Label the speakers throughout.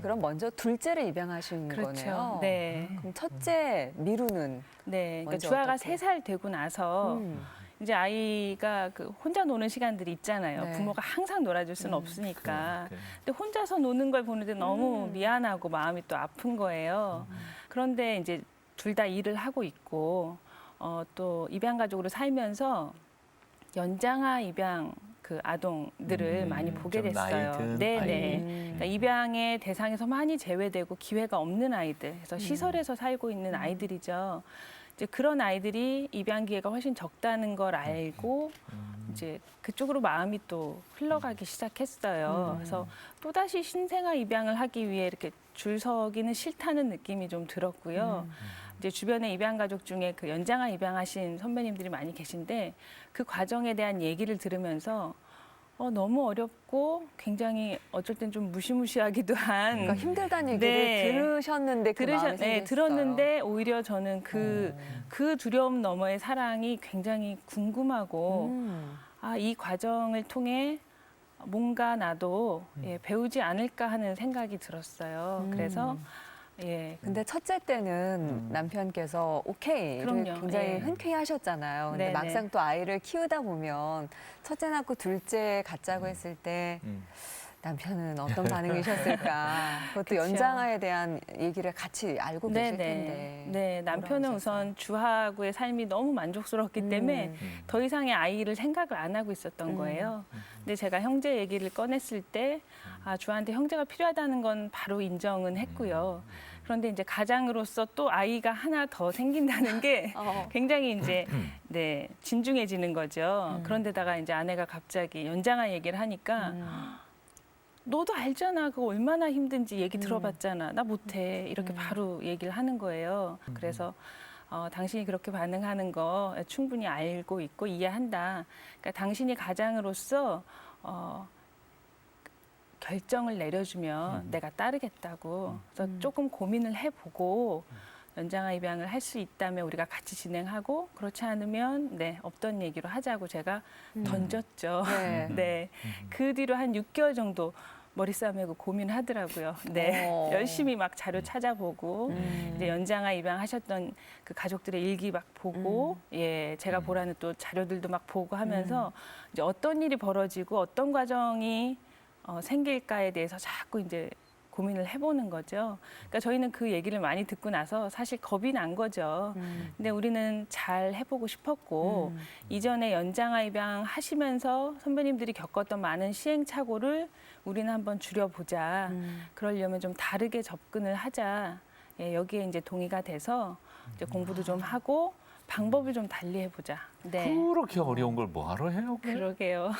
Speaker 1: 그럼 먼저 둘째를 입양하신
Speaker 2: 그렇죠.
Speaker 1: 거네요.
Speaker 2: 네.
Speaker 1: 그럼 첫째 미루는
Speaker 2: 네. 그러니까
Speaker 1: 먼저
Speaker 2: 주아가
Speaker 1: 어떻게?
Speaker 2: 3살 되고 나서 이제 아이가 그 혼자 노는 시간들이 있잖아요.
Speaker 1: 네.
Speaker 2: 부모가 항상 놀아줄 수는 없으니까.
Speaker 3: 그래.
Speaker 2: 근데 혼자서 노는 걸 보는데 너무
Speaker 1: 음.
Speaker 2: 미안하고 마음이 또 아픈 거예요. 그런데 이제 둘 다 일을 하고 있고 또 입양 가족으로 살면서 연장아 입양 그 아동들을 많이 보게
Speaker 3: 좀 나이
Speaker 2: 됐어요.
Speaker 3: 든
Speaker 2: 네네.
Speaker 3: 아이들.
Speaker 2: 그러니까 입양의 대상에서 많이 제외되고 기회가 없는 아이들, 그래서 시설에서 살고 있는 아이들이죠. 이제 그런 아이들이 입양 기회가 훨씬 적다는 걸 알고 이제 그쪽으로 마음이 또 흘러가기 시작했어요. 그래서 또다시 신생아 입양을 하기 위해 이렇게 줄 서기는 싫다는 느낌이 좀 들었고요. 이제 주변에 입양 가족 중에 그 연장아 입양하신 선배님들이 많이 계신데 그 과정에 대한 얘기를 들으면서 너무 어렵고 굉장히 어쩔 땐 좀 무시무시하기도 한
Speaker 1: 그러니까 힘들다는 얘기를
Speaker 2: 네.
Speaker 1: 들으셨는데 그 마음이 생겼어요.
Speaker 2: 들었는데 오히려 저는 그 두려움 너머의 사랑이 굉장히 궁금하고 이 과정을 통해 뭔가 나도 배우지 않을까 하는 생각이 들었어요. 그래서
Speaker 1: 근데 첫째 때는 남편께서 오케이를
Speaker 2: 그럼요.
Speaker 1: 굉장히
Speaker 2: 예.
Speaker 1: 흔쾌히 하셨잖아요. 근데
Speaker 2: 네네.
Speaker 1: 막상 또 아이를 키우다 보면 첫째 낳고 둘째 갖자고 했을 때 남편은 어떤 반응이셨을까? 그것도
Speaker 2: 그쵸.
Speaker 1: 연장아에 대한 얘기를 같이 알고 계실 텐데.
Speaker 2: 네, 남편은
Speaker 1: 뭐라고 하셨어요?
Speaker 2: 우선 주하고의 삶이 너무 만족스럽기 때문에 더 이상의 아이를 생각을 안 하고 있었던 거예요. 근데 제가 형제 얘기를 꺼냈을 때 주한테 형제가 필요하다는 건 바로 인정은 했고요. 그런데 이제 가장으로서 또 아이가 하나 더 생긴다는 게 굉장히 이제 진중해지는 거죠. 그런데다가 이제 아내가 갑자기 연장아 얘기를 하니까 너도 알잖아. 그거 얼마나 힘든지 얘기 들어봤잖아. 나 못해. 이렇게 바로 얘기를 하는 거예요. 그래서 당신이 그렇게 반응하는 거 충분히 알고 있고 이해한다. 그러니까 당신이 가장으로서 결정을 내려주면 내가 따르겠다고. 그래서 조금 고민을 해보고 연장아 입양을 할 수 있다면 우리가 같이 진행하고 그렇지 않으면 없던 얘기로 하자고 제가 던졌죠.
Speaker 1: 네.
Speaker 2: 네. 그 뒤로 한 6개월 정도 머리 싸매고 고민하더라고요. 네. 열심히 막 자료 찾아보고 이제 연장아 입양하셨던 그 가족들의 일기 막 보고 제가 보라는 또 자료들도 막 보고 하면서 이제 어떤 일이 벌어지고 어떤 과정이 생길까에 대해서 자꾸 이제 고민을 해보는 거죠. 그러니까 저희는 그 얘기를 많이 듣고 나서 사실 겁이 난 거죠. 근데 우리는 잘 해보고 싶었고 이전에 연장아 입양 하시면서 선배님들이 겪었던 많은 시행착오를 우리는 한번 줄여보자. 그러려면 좀 다르게 접근을 하자. 여기에 이제 동의가 돼서 이제 공부도 좀 하고 방법을 좀 달리 해보자. 네.
Speaker 3: 그렇게 어려운 걸 뭐하러 해요?
Speaker 2: 그러게요.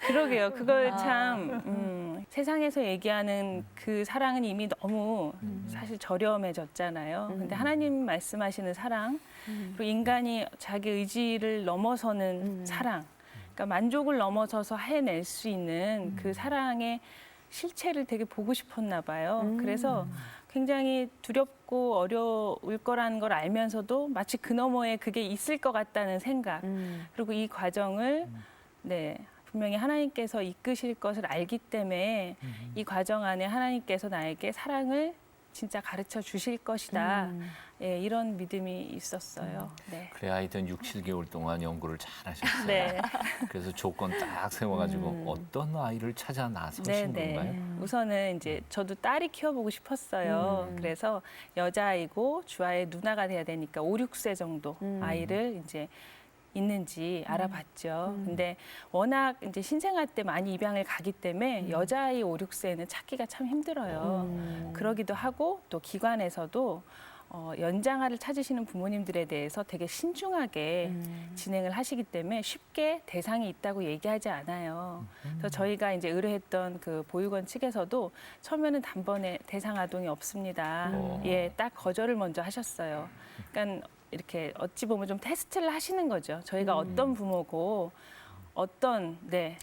Speaker 2: 그러게요. 그걸 참 세상에서 얘기하는 그 사랑은 이미 너무 사실 저렴해졌잖아요. 근데 하나님 말씀하시는 사랑, 그리고 인간이 자기 의지를 넘어서는 사랑, 그러니까 만족을 넘어서서 해낼 수 있는 그 사랑의 실체를 되게 보고 싶었나 봐요. 그래서 굉장히 두렵고 어려울 거라는 걸 알면서도 마치 그 너머에 그게 있을 것 같다는 생각. 그리고 이 과정을 분명히 하나님께서 이끄실 것을 알기 때문에 이 과정 안에 하나님께서 나에게 사랑을 진짜 가르쳐 주실 것이다. 이런 믿음이 있었어요. 네.
Speaker 3: 그래 하여튼 6, 7개월 동안 연구를 잘 하셨어요.
Speaker 2: 네.
Speaker 3: 그래서 조건 딱 세워가지고 어떤 아이를 찾아 나서신 건가요?
Speaker 2: 우선은 이제 저도 딸이 키워보고 싶었어요. 그래서 여자아이고 주아의 누나가 돼야 되니까 5, 6세 정도 아이를 이제 있는지 알아봤죠. 근데 워낙 이제 신생아 때 많이 입양을 가기 때문에 여자아이 5, 6세는 찾기가 참 힘들어요. 그러기도 하고 또 기관에서도 연장아를 찾으시는 부모님들에 대해서 되게 신중하게 진행을 하시기 때문에 쉽게 대상이 있다고 얘기하지 않아요. 그래서 저희가 이제 의뢰했던 그 보육원 측에서도 처음에는 단번에 대상 아동이 없습니다. 딱 거절을 먼저 하셨어요. 그러니까 이렇게 어찌 보면 좀 테스트를 하시는 거죠. 저희가 어떤 부모고 어떤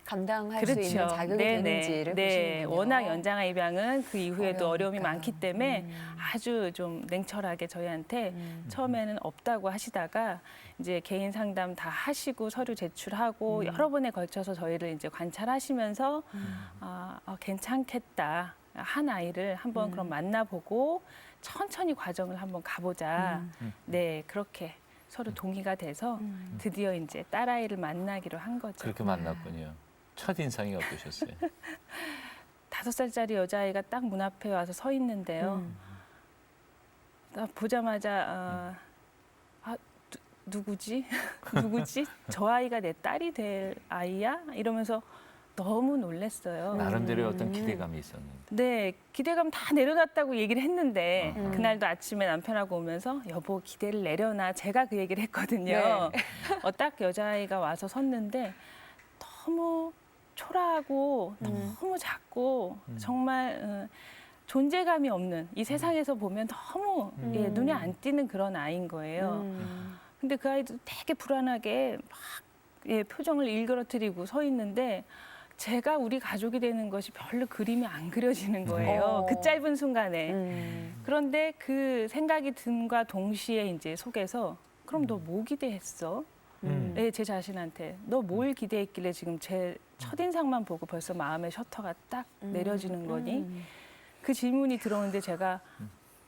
Speaker 1: 감당할 수 있는 자격이 되는지를 보시는군요.
Speaker 2: 워낙 연장아 입양은 그 이후에도 어려움이
Speaker 1: 어려우니까.
Speaker 2: 많기 때문에 아주 좀 냉철하게 저희한테 처음에는 없다고 하시다가 이제 개인 상담 다 하시고 서류 제출하고 여러 번에 걸쳐서 저희를 이제 관찰하시면서 괜찮겠다. 한 아이를 한번 그럼 만나보고 천천히 과정을 한번 가보자. 네, 그렇게 서로 동의가 돼서 드디어 이제 딸아이를 만나기로 한 거죠.
Speaker 3: 그렇게 만났군요. 첫 인상이 어떠셨어요?
Speaker 2: 5살짜리 여자아이가 딱 문 앞에 와서 서 있는데요. 나 보자마자 누구지? 누구지? 저 아이가 내 딸이 될 아이야? 이러면서 너무 놀랐어요.
Speaker 3: 나름대로 어떤 기대감이 있었는데.
Speaker 2: 네, 기대감 다 내려놨다고 얘기를 했는데 그날도 아침에 남편하고 오면서 여보 기대를 내려놔. 제가 그 얘기를 했거든요. 딱 여자아이가 와서 섰는데 너무 초라하고 너무 작고 정말 존재감이 없는 이 세상에서 보면 너무 눈에 안 띄는 그런 아이인 거예요. 근데 그 아이도 되게 불안하게 막 표정을 일그러뜨리고 서 있는데 제가 우리 가족이 되는 것이 별로 그림이 안 그려지는 거예요. 그 짧은 순간에. 그런데 그 생각이 든과 동시에 이제 속에서 그럼 너 뭐 기대했어? 네, 제 자신한테 너 뭘 기대했길래 지금 제 첫인상만 보고 벌써 마음의 셔터가 딱 내려지는 거니? 그 질문이 들어오는데 제가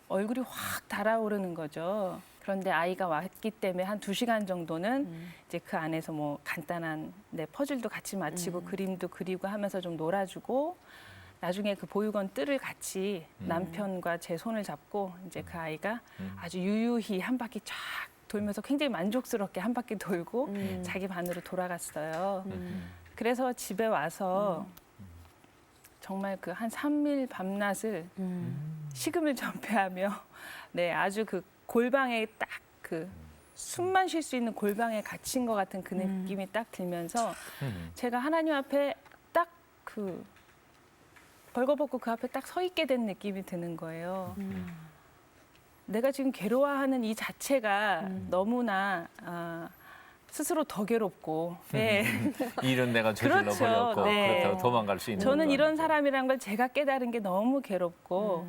Speaker 2: 얼굴이 확 달아오르는 거죠. 그런데 아이가 왔기 때문에 한 2시간 정도는 이제 그 안에서 뭐 간단한 퍼즐도 같이 맞히고 그림도 그리고 하면서 좀 놀아주고 나중에 그 보육원 뜰을 같이 남편과 제 손을 잡고 이제 그 아이가 아주 유유히 한 바퀴 쫙 돌면서 굉장히 만족스럽게 한 바퀴 돌고 자기 반으로 돌아갔어요. 그래서 집에 와서 정말 그 한 3일 밤낮을 식음을 전폐하며 네, 아주 그 골방에 딱 그 숨만 쉴 수 있는 골방에 갇힌 것 같은 그 느낌이 딱 들면서 제가 하나님 앞에 딱 그 벌거벗고 그 앞에 딱 서 있게 된 느낌이 드는 거예요. 내가 지금 괴로워하는 이 자체가 너무나 스스로 더 괴롭고 네.
Speaker 3: 일은 내가 저질러
Speaker 2: 그렇죠.
Speaker 3: 버렸고
Speaker 2: 네.
Speaker 3: 그렇다고 도망갈 수 있는
Speaker 2: 저는
Speaker 3: 것도
Speaker 2: 이런
Speaker 3: 아니고.
Speaker 2: 사람이란 걸 제가 깨달은 게 너무 괴롭고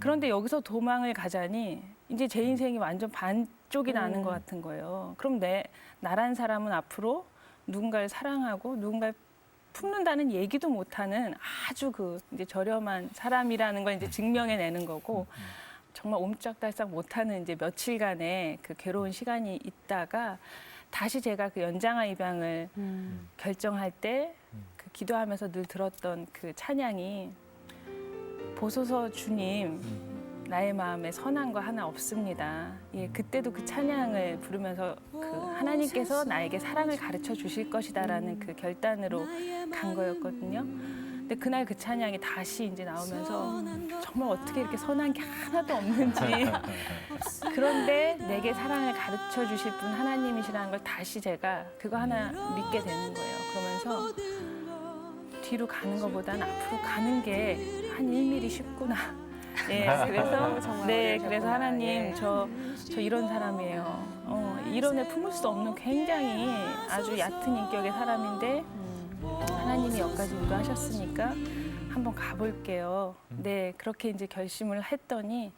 Speaker 2: 그런데 여기서 도망을 가자니 이제 제 인생이 완전 반쪽이 나는 것 같은 거예요. 그럼 나란 사람은 앞으로 누군가를 사랑하고 누군가를 품는다는 얘기도 못하는 아주 그 이제 저렴한 사람이라는 걸 이제 증명해내는 거고 정말 옴짝달싹 못하는 이제 며칠간의 그 괴로운 시간이 있다가 다시 제가 그 연장아 입양을 결정할 때 그 기도하면서 늘 들었던 그 찬양이 보소서 주님 나의 마음에 선한 거 하나 없습니다. 예, 그때도 그 찬양을 부르면서 그 하나님께서 나에게 사랑을 가르쳐 주실 것이다라는 그 결단으로 간 거였거든요. 근데 그날 그 찬양이 다시 이제 나오면서 정말 어떻게 이렇게 선한 게 하나도 없는지 그런데 내게 사랑을 가르쳐 주실 분 하나님이시라는 걸 다시 제가 그거 하나 믿게 되는 거예요. 그러면서 뒤로 가는 것보다는 앞으로 가는 게 한 1mm 쉽구나. 네, 그래서 그래서 하나님
Speaker 1: 예.
Speaker 2: 저 이런 사람이에요. 이런 애 품을 수 없는 굉장히 아주 얕은 인격의 사람인데 하나님이 여기까지 인도하셨으니까 한번 가볼게요. 네, 그렇게 이제 결심을 했더니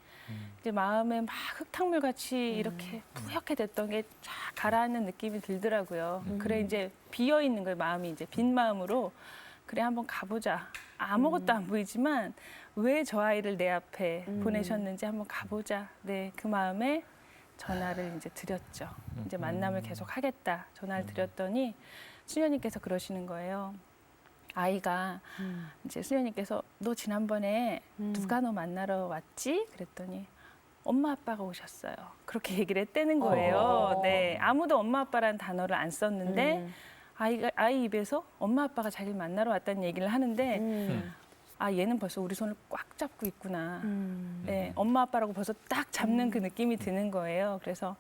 Speaker 2: 이제 마음에 막 흙탕물 같이 이렇게 뿌옇게 됐던 게 쫙 가라앉는 느낌이 들더라고요. 그래 이제 비어 있는 거예요. 마음이 이제 빈 마음으로 그래 한번 가보자. 아무것도 안 보이지만 왜 저 아이를 내 앞에 보내셨는지 한번 가보자. 네, 그 마음에 전화를 이제 드렸죠. 이제 만남을 계속 하겠다. 전화를 드렸더니 수녀님께서 그러시는 거예요. 아이가 이제 수녀님께서 너 지난번에 누가 너 만나러 왔지? 그랬더니 엄마 아빠가 오셨어요. 그렇게 얘기를 했다는 거예요. 네, 아무도 엄마 아빠라는 단어를 안 썼는데 아이 입에서 엄마 아빠가 자기를 만나러 왔다는 얘기를 하는데 얘는 벌써 우리 손을 꽉 잡고 있구나. 네, 엄마 아빠라고 벌써 딱 잡는 그 느낌이 드는 거예요. 그래서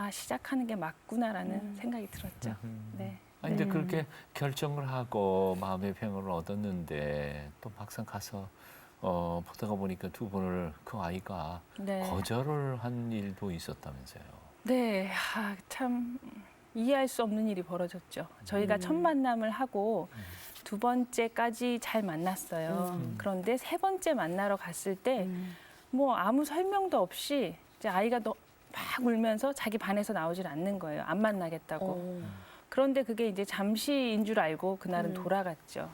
Speaker 2: 시작하는 게 맞구나라는 생각이 들었죠. 네.
Speaker 3: 아니, 이제 그렇게 결정을 하고 마음의 평온을 얻었는데 또 막상 가서 보다가 보니까 두 분을 그 아이가
Speaker 2: 네.
Speaker 3: 거절을 한 일도 있었다면서요.
Speaker 2: 네, 참 이해할 수 없는 일이 벌어졌죠. 저희가 첫 만남을 하고 2번째까지 잘 만났어요. 그런데 3번째 만나러 갔을 때 뭐 아무 설명도 없이 이제 아이가 막 울면서 자기 반에서 나오질 않는 거예요. 안 만나겠다고. 그런데 그게 이제 잠시인 줄 알고 그날은 돌아갔죠.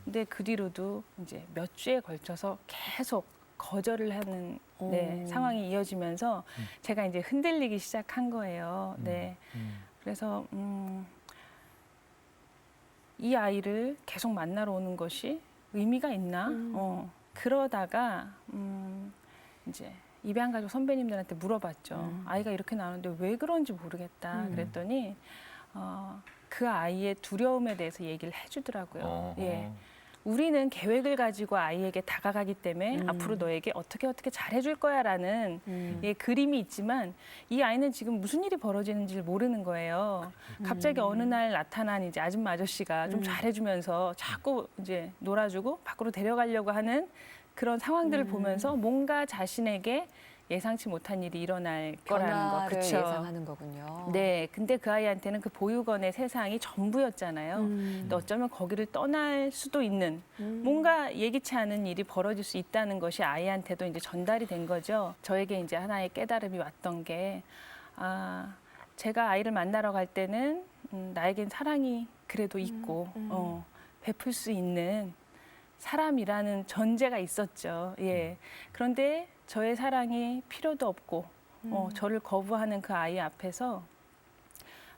Speaker 2: 근데 그 뒤로도 이제 몇 주에 걸쳐서 계속 거절을 하는 네, 상황이 이어지면서 제가 이제 흔들리기 시작한 거예요. 네. 그래서 이 아이를 계속 만나러 오는 것이 의미가 있나? 그러다가 이제 입양가족 선배님들한테 물어봤죠. 아이가 이렇게 나오는데 왜 그런지 모르겠다. 그랬더니 그 아이의 두려움에 대해서 얘기를 해주더라고요. 예. 우리는 계획을 가지고 아이에게 다가가기 때문에 앞으로 너에게 어떻게 잘해줄 거야라는 예, 그림이 있지만 이 아이는 지금 무슨 일이 벌어지는지를 모르는 거예요. 갑자기 어느 날 나타난 이제 아줌마 아저씨가 좀 잘해주면서 자꾸 이제 놀아주고 밖으로 데려가려고 하는 그런 상황들을 보면서 뭔가 자신에게 예상치 못한 일이 일어날 거라는 거.
Speaker 1: 변화를
Speaker 2: 그쵸?
Speaker 1: 예상하는 거군요.
Speaker 2: 네, 근데 그 아이한테는 그 보육원의 세상이 전부였잖아요. 근데 어쩌면 거기를 떠날 수도 있는 뭔가 예기치 않은 일이 벌어질 수 있다는 것이 아이한테도 이제 전달이 된 거죠. 저에게 이제 하나의 깨달음이 왔던 게, 제가 아이를 만나러 갈 때는 나에겐 사랑이 그래도 있고, 베풀 수 있는 사람이라는 전제가 있었죠. 예. 그런데 저의 사랑이 필요도 없고 저를 거부하는 그 아이 앞에서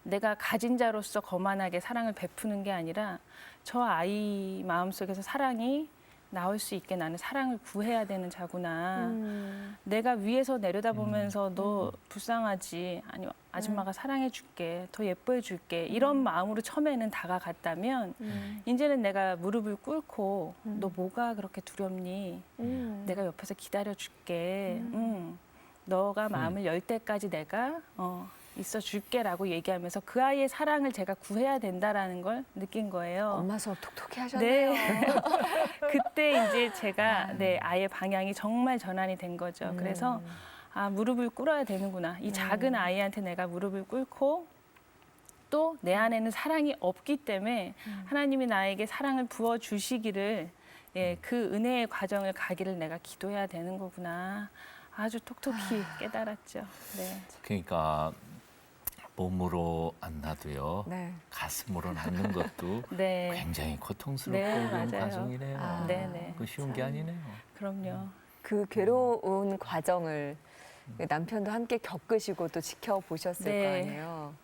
Speaker 2: 내가 가진 자로서 거만하게 사랑을 베푸는 게 아니라 저 아이 마음속에서 사랑이 나올 수 있게 나는 사랑을 구해야 되는 자구나. 내가 위에서 내려다보면서 너 불쌍하지? 아니 아줌마가 사랑해 줄게. 더 예뻐해 줄게. 이런 마음으로 처음에는 다가갔다면 이제는 내가 무릎을 꿇고 너 뭐가 그렇게 두렵니? 내가 옆에서 기다려 줄게. 너가 마음을 열 때까지 내가 있어 줄게라고 얘기하면서 그 아이의 사랑을 제가 구해야 된다라는 걸 느낀 거예요.
Speaker 1: 엄마 수업 톡톡히 하셨네요.
Speaker 2: 네. 그때 이제 제가 네, 아이의 방향이 정말 전환이 된 거죠. 그래서 무릎을 꿇어야 되는구나. 이 작은 아이한테 내가 무릎을 꿇고 또 내 안에는 사랑이 없기 때문에 하나님이 나에게 사랑을 부어 주시기를 예, 그 은혜의 과정을 가기를 내가 기도해야 되는 거구나. 아주 톡톡히 깨달았죠. 네.
Speaker 3: 그러니까 몸으로 안 놔도요.
Speaker 1: 네.
Speaker 3: 가슴으로 낳는 것도
Speaker 2: 네.
Speaker 3: 굉장히 고통스럽고
Speaker 2: 네,
Speaker 3: 어려운
Speaker 2: 맞아요.
Speaker 3: 과정이네요.
Speaker 2: 네네.
Speaker 3: 그 쉬운 게 아니네요.
Speaker 2: 그럼요.
Speaker 1: 그 괴로운 과정을 남편도 함께 겪으시고 또 지켜보셨을
Speaker 2: 네.
Speaker 1: 거 아니에요.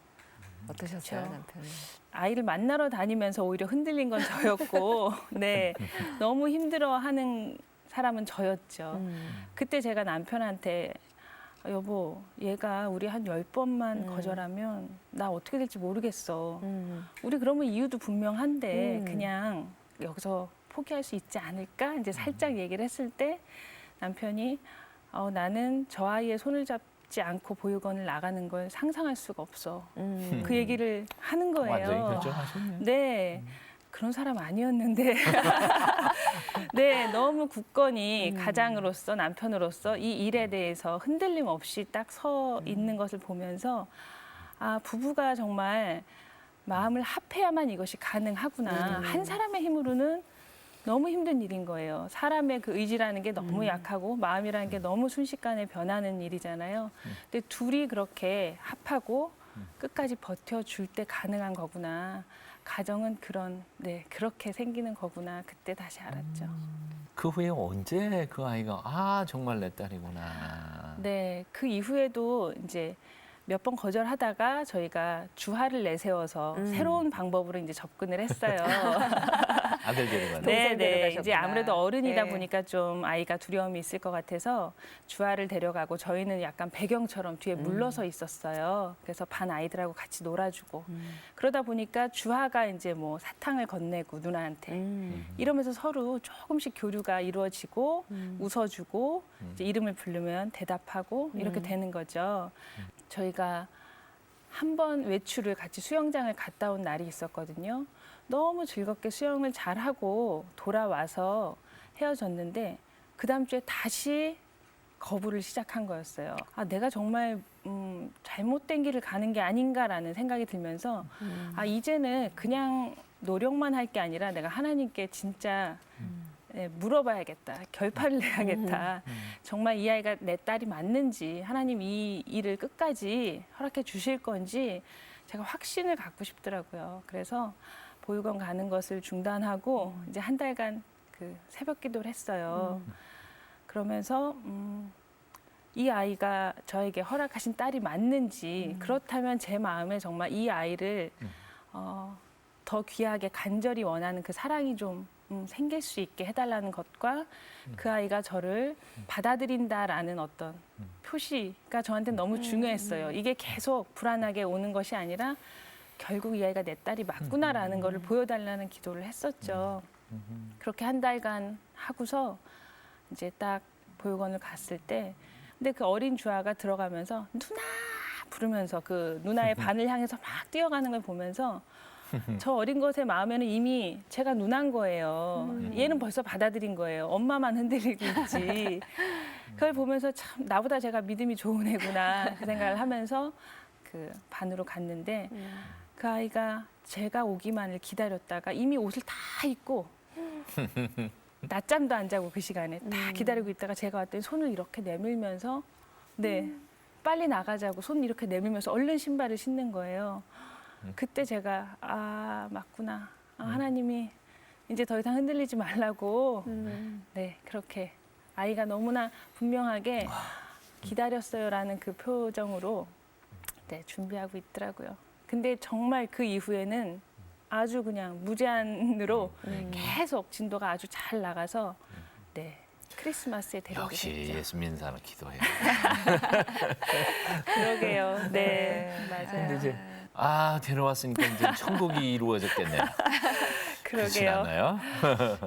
Speaker 1: 어떠셨어요,
Speaker 2: 그렇죠.
Speaker 1: 남편은?
Speaker 2: 아이를 만나러 다니면서 오히려 흔들린 건 저였고, 네, 너무 힘들어하는 사람은 저였죠. 그때 제가 남편한테 여보, 얘가 우리 한 10번만 거절하면 나 어떻게 될지 모르겠어. 우리 그러면 이유도 분명한데 그냥 여기서 포기할 수 있지 않을까? 이제 살짝 얘기를 했을 때 남편이 나는 저 아이의 손을 잡지 않고 보육원을 나가는 걸 상상할 수가 없어. 그 얘기를 하는 거예요.
Speaker 3: 완전히 결정하셨네요.
Speaker 2: 네. 그런 사람 아니었는데 네, 너무 굳건히 가장으로서 남편으로서 이 일에 대해서 흔들림 없이 딱 서 있는 것을 보면서 부부가 정말 마음을 합해야만 이것이 가능하구나. 한 사람의 힘으로는 너무 힘든 일인 거예요. 사람의 그 의지라는 게 너무 약하고 마음이라는 게 너무 순식간에 변하는 일이잖아요. 근데 둘이 그렇게 합하고 끝까지 버텨줄 때 가능한 거구나. 가정은 그렇게 생기는 거구나. 그때 다시 알았죠.
Speaker 3: 그 후에 언제 그 아이가 정말 내 딸이구나.
Speaker 2: 네, 그 이후에도 이제 몇 번 거절하다가 저희가 주화를 내세워서 새로운 방법으로 이제 접근을 했어요.
Speaker 3: 아들 데려가는.
Speaker 2: 네, 네.
Speaker 1: 데려가셨구나.
Speaker 2: 이제 아무래도 어른이다
Speaker 1: 네.
Speaker 2: 보니까 좀 아이가 두려움이 있을 것 같아서 주화를 데려가고 저희는 약간 배경처럼 뒤에 물러서 있었어요. 그래서 반 아이들하고 같이 놀아주고 그러다 보니까 주화가 이제 뭐 사탕을 건네고 누나한테 이러면서 서로 조금씩 교류가 이루어지고 웃어주고 이제 이름을 부르면 대답하고 이렇게 되는 거죠. 저희가 한 번 외출을 같이 수영장을 갔다 온 날이 있었거든요. 너무 즐겁게 수영을 잘하고 돌아와서 헤어졌는데 그 다음 주에 다시 거부를 시작한 거였어요. 내가 정말 잘못된 길을 가는 게 아닌가라는 생각이 들면서 이제는 그냥 노력만 할 게 아니라 내가 하나님께 진짜 물어봐야겠다. 결판을 내야겠다. 정말 이 아이가 내 딸이 맞는지 하나님 이 일을 끝까지 허락해 주실 건지 제가 확신을 갖고 싶더라고요. 그래서 보육원 가는 것을 중단하고 이제 한 달간 그 새벽 기도를 했어요. 그러면서 이 아이가 저에게 허락하신 딸이 맞는지 그렇다면 제 마음에 정말 이 아이를 더 귀하게 간절히 원하는 그 사랑이 좀 생길 수 있게 해달라는 것과 그 아이가 저를 받아들인다라는 어떤 표시가 저한테 너무 중요했어요. 이게 계속 불안하게 오는 것이 아니라 결국 이 아이가 내 딸이 맞구나라는 거를 보여달라는 기도를 했었죠. 그렇게 한 달간 하고서 이제 딱 보육원을 갔을 때 근데 그 어린 주아가 들어가면서 누나 부르면서 그 누나의 반을 향해서 막 뛰어가는 걸 보면서 저 어린 것의 마음에는 이미 제가 누난 거예요. 얘는 벌써 받아들인 거예요. 엄마만 흔들리고 있지. 그걸 보면서 참 나보다 제가 믿음이 좋은 애구나 그 생각을 하면서 그 반으로 갔는데 그 아이가 제가 오기만을 기다렸다가 이미 옷을 다 입고 낮잠도 안 자고 그 시간에 다 기다리고 있다가 제가 왔더니 손을 이렇게 내밀면서 네 빨리 나가자고 손 이렇게 내밀면서 얼른 신발을 신는 거예요. 그때 제가 아 맞구나. 아, 하나님이 이제 더 이상 흔들리지 말라고 네 그렇게 아이가 너무나 분명하게 기다렸어요라는 그 표정으로 네 준비하고 있더라고요. 근데 정말 그 이후에는 아주 그냥 무제한으로 계속 진도가 아주 잘 나가서 네 크리스마스에 데려오게
Speaker 3: 역시
Speaker 2: 됐죠.
Speaker 3: 예수 믿는 사람 기도해요.
Speaker 2: 그러게요. 네, 맞아요.
Speaker 3: 근데 이제 데려왔으니까 이제 천국이 이루어졌겠네요. 그렇지
Speaker 2: 그러게요.
Speaker 3: 않아요?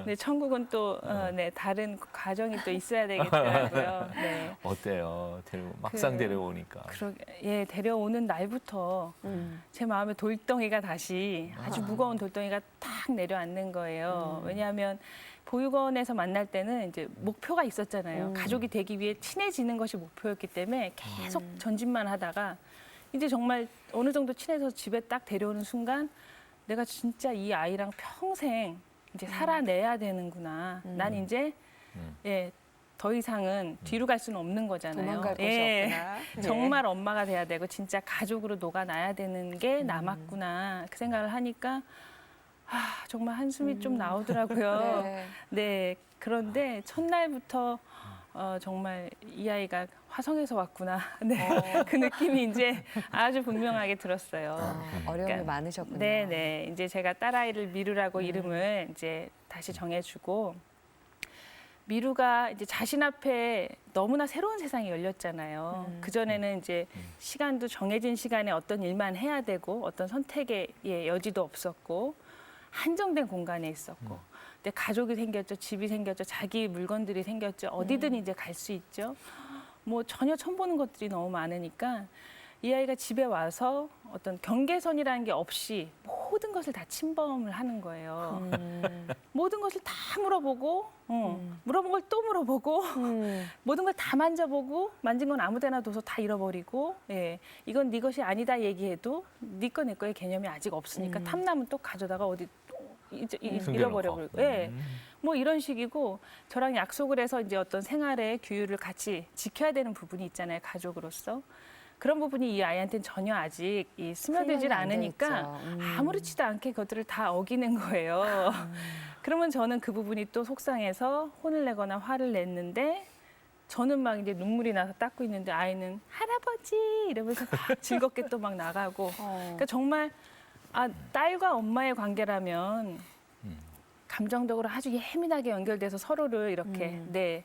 Speaker 2: 네, 천국은 또 네, 다른 과정이 또 있어야 되겠더라고요. 네.
Speaker 3: 어때요? 막상 데려오니까.
Speaker 2: 예, 데려오는 날부터 제 마음에 돌덩이가 다시 아주 무거운 돌덩이가 탁 내려앉는 거예요. 왜냐하면 보육원에서 만날 때는 이제 목표가 있었잖아요. 가족이 되기 위해 친해지는 것이 목표였기 때문에 계속 전진만 하다가 이제 정말 어느 정도 친해져서 집에 딱 데려오는 순간 내가 진짜 이 아이랑 평생 이제 살아내야 되는구나. 난 이제 예, 더 이상은 뒤로 갈 수는 없는 거잖아요.
Speaker 1: 도망갈 곳이
Speaker 2: 예,
Speaker 1: 없구나. 네.
Speaker 2: 정말 엄마가 돼야 되고 진짜 가족으로 녹아나야 되는 게 남았구나. 그 생각을 하니까 정말 한숨이 좀 나오더라고요.
Speaker 1: 네.
Speaker 2: 네, 그런데 첫날부터 정말 이 아이가 화성에서 왔구나. 네, 그 느낌이 이제 아주 분명하게 들었어요.
Speaker 1: 어려움이
Speaker 2: 그러니까,
Speaker 1: 많으셨군요.
Speaker 2: 네, 네. 이제 제가 딸아이를 미루라고 이름을 이제 다시 정해주고 미루가 이제 자신 앞에 너무나 새로운 세상이 열렸잖아요. 그전에는 이제 시간도 정해진 시간에 어떤 일만 해야 되고 어떤 선택의 여지도 없었고 한정된 공간에 있었고 근데 가족이 생겼죠. 집이 생겼죠. 자기 물건들이 생겼죠. 어디든 이제 갈 수 있죠. 뭐 전혀 처음 보는 것들이 너무 많으니까 이 아이가 집에 와서 어떤 경계선이라는 게 없이 모든 것을 다 침범을 하는 거예요. 모든 것을 다 물어보고, 물어본 걸 또 물어보고, 모든 걸 다 만져보고, 만진 건 아무데나 둬서 다 잃어버리고, 예, 이건 네 것이 아니다 얘기해도 네 거 내 거의 개념이 아직 없으니까 탐나면 또 가져다가 어디 잃어버려버리고, 예, 뭐 이런 식이고 저랑 약속을 해서 이제 어떤 생활의 규율을 같이 지켜야 되는 부분이 있잖아요, 가족으로서. 그런 부분이 이 아이한테는 전혀 아직 스며들질
Speaker 1: 훈련이 안돼
Speaker 2: 않으니까
Speaker 1: 있죠.
Speaker 2: 아무렇지도 않게 그것들을 다 어기는 거예요. 그러면 저는 그 부분이 또 속상해서 혼을 내거나 화를 냈는데 저는 막 이제 눈물이 나서 닦고 있는데 아이는 할아버지 이러면서 막 즐겁게 또 막 나가고. 그러니까 정말 딸과 엄마의 관계라면 감정적으로 아주 예민하게 연결돼서 서로를 이렇게 네.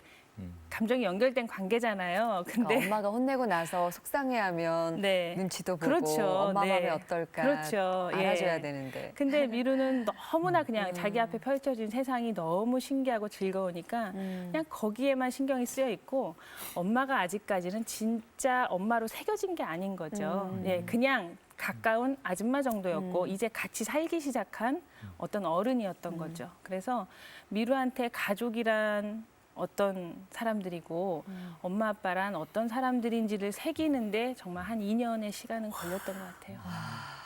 Speaker 2: 감정이 연결된 관계잖아요. 근데
Speaker 1: 그러니까 엄마가 혼내고 나서 속상해하면
Speaker 2: 네.
Speaker 1: 눈치도 보고
Speaker 2: 그렇죠.
Speaker 1: 엄마
Speaker 2: 네.
Speaker 1: 마음이 어떨까
Speaker 2: 그렇죠. 예.
Speaker 1: 알아줘야 되는데.
Speaker 2: 근데 미루는 너무나 그냥 자기 앞에 펼쳐진 세상이 너무 신기하고 즐거우니까 그냥 거기에만 신경이 쓰여 있고 엄마가 아직까지는 진짜 엄마로 새겨진 게 아닌 거죠. 예, 그냥 가까운 아줌마 정도였고 이제 같이 살기 시작한 어떤 어른이었던 거죠. 그래서 미루한테 가족이란 어떤 사람들이고 엄마 아빠란 어떤 사람들인지를 새기는데 정말 한 2년의 시간은 걸렸던 것 같아요.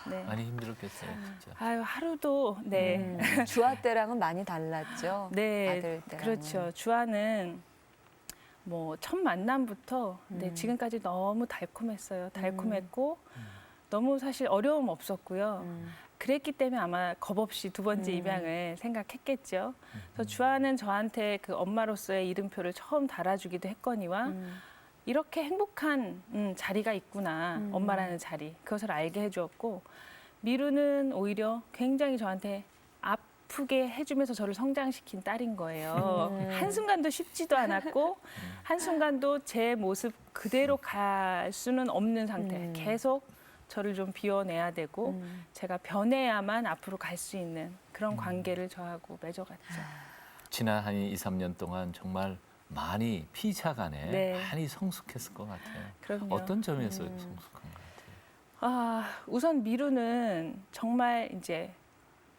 Speaker 2: 네.
Speaker 3: 많이 힘들었겠어요, 진짜.
Speaker 2: 아유 하루도 네.
Speaker 1: 주아 때랑은 많이 달랐죠.
Speaker 2: 네.
Speaker 1: 아들 때랑은.
Speaker 2: 그렇죠. 주아는 뭐 첫 만남부터 네, 지금까지 너무 달콤했어요. 달콤했고 너무 사실 어려움 없었고요. 그랬기 때문에 아마 겁 없이 두 번째 입양을 생각했겠죠. 그래서 주아는 저한테 그 엄마로서의 이름표를 처음 달아주기도 했거니와 이렇게 행복한 자리가 있구나, 엄마라는 자리. 그것을 알게 해주었고, 미루는 오히려 굉장히 저한테 아프게 해주면서 저를 성장시킨 딸인 거예요. 한순간도 쉽지도 않았고, 한순간도 제 모습 그대로 갈 수는 없는 상태. 계속 저를 좀 비워내야 되고, 제가 변해야만 앞으로 갈 수 있는 그런 관계를 저하고 맺어갔죠.
Speaker 3: 지난 한 2, 3년 동안 정말 많이 피자 간에
Speaker 2: 네.
Speaker 3: 많이 성숙했을 것 같아요.
Speaker 2: 그럼요.
Speaker 3: 어떤 점에서 성숙한 것 같아요?
Speaker 2: 우선 미루는 정말 이제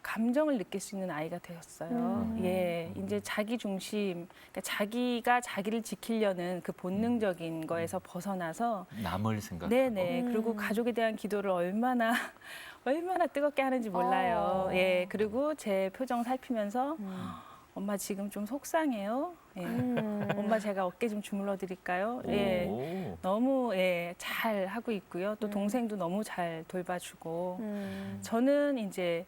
Speaker 2: 감정을 느낄 수 있는 아이가 되었어요. 예, 이제 자기 중심, 그러니까 자기가 자기를 지키려는 그 본능적인 거에서 벗어나서
Speaker 3: 남을 생각하고.
Speaker 2: 네네. 그리고 가족에 대한 기도를 얼마나 뜨겁게 하는지 몰라요. 예, 그리고 제 표정 살피면서 엄마 지금 좀 속상해요. 예. 엄마 제가 어깨 좀 주물러 드릴까요? 예.
Speaker 3: 오.
Speaker 2: 너무 잘 하고 있고요. 또 동생도 너무 잘 돌봐주고. 저는 이제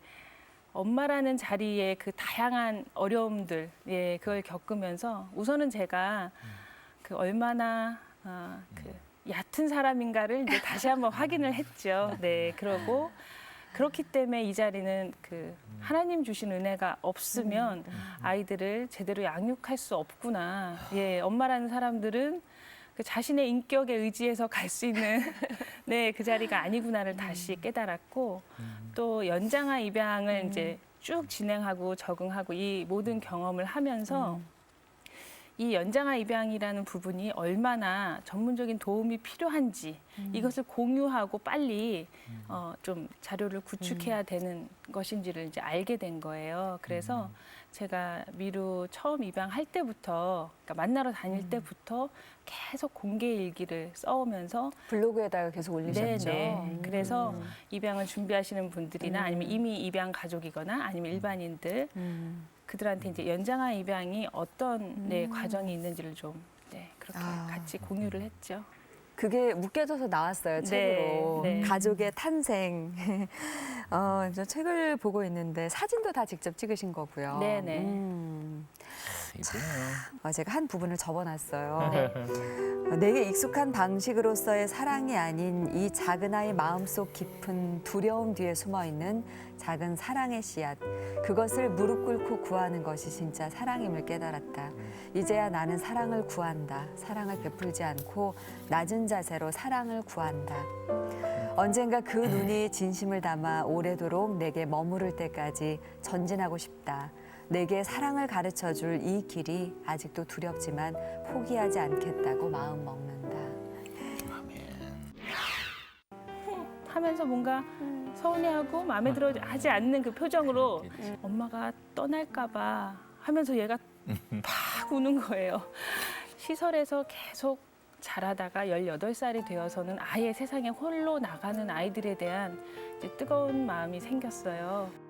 Speaker 2: 엄마라는 자리에 그 다양한 어려움들, 예, 그걸 겪으면서 우선은 제가 그 얼마나 그 얕은 사람인가를 이제 다시 한번 확인을 했죠. 네, 그러고 그렇기 때문에 이 자리는 그 하나님 주신 은혜가 없으면 아이들을 제대로 양육할 수 없구나. 예, 엄마라는 사람들은 그 자신의 인격에 의지해서 갈 수 있는 네, 그 자리가 아니구나를 다시 깨달았고 또 연장아 입양을 이제 쭉 진행하고 적응하고 이 모든 경험을 하면서 이 연장아 입양이라는 부분이 얼마나 전문적인 도움이 필요한지 이것을 공유하고 빨리 좀 자료를 구축해야 되는 것인지를 이제 알게 된 거예요. 그래서 제가 미루 처음 입양할 때부터, 그러니까 만나러 다닐 때부터 계속 공개 일기를 써오면서
Speaker 1: 블로그에다가 계속 올리셨죠.
Speaker 2: 네네. 그래서 입양을 준비하시는 분들이나 아니면 이미 입양 가족이거나 아니면 일반인들 그들한테 이제 연장아 입양이 어떤 과정이 있는지를 좀 그렇게 같이 공유를 했죠.
Speaker 1: 그게 묶여져서 나왔어요,
Speaker 2: 네,
Speaker 1: 책으로.
Speaker 2: 네.
Speaker 1: 가족의 탄생. 저 책을 보고 있는데 사진도 다 직접 찍으신 거고요.
Speaker 2: 네네.
Speaker 3: 이쁘네요.
Speaker 1: 제가 한 부분을 접어놨어요. 내게 익숙한 방식으로서의 사랑이 아닌 이 작은 아이 마음속 깊은 두려움 뒤에 숨어있는 작은 사랑의 씨앗. 그것을 무릎 꿇고 구하는 것이 진짜 사랑임을 깨달았다. 이제야 나는 사랑을 구한다. 사랑을 베풀지 않고 낮은 자세로 사랑을 구한다. 언젠가 그 눈이 진심을 담아 오래도록 내게 머무를 때까지 전진하고 싶다. 내게 사랑을 가르쳐줄 이 길이 아직도 두렵지만 포기하지 않겠다고 마음 먹는다.
Speaker 2: 하면서 뭔가 서운해하고 마음에 들어 하지 않는 그 표정으로 엄마가 떠날까 봐 하면서 얘가 팍 우는 거예요. 시설에서 계속 자라다가 18살이 되어서는 아예 세상에 홀로 나가는 아이들에 대한 이제 뜨거운 마음이 생겼어요.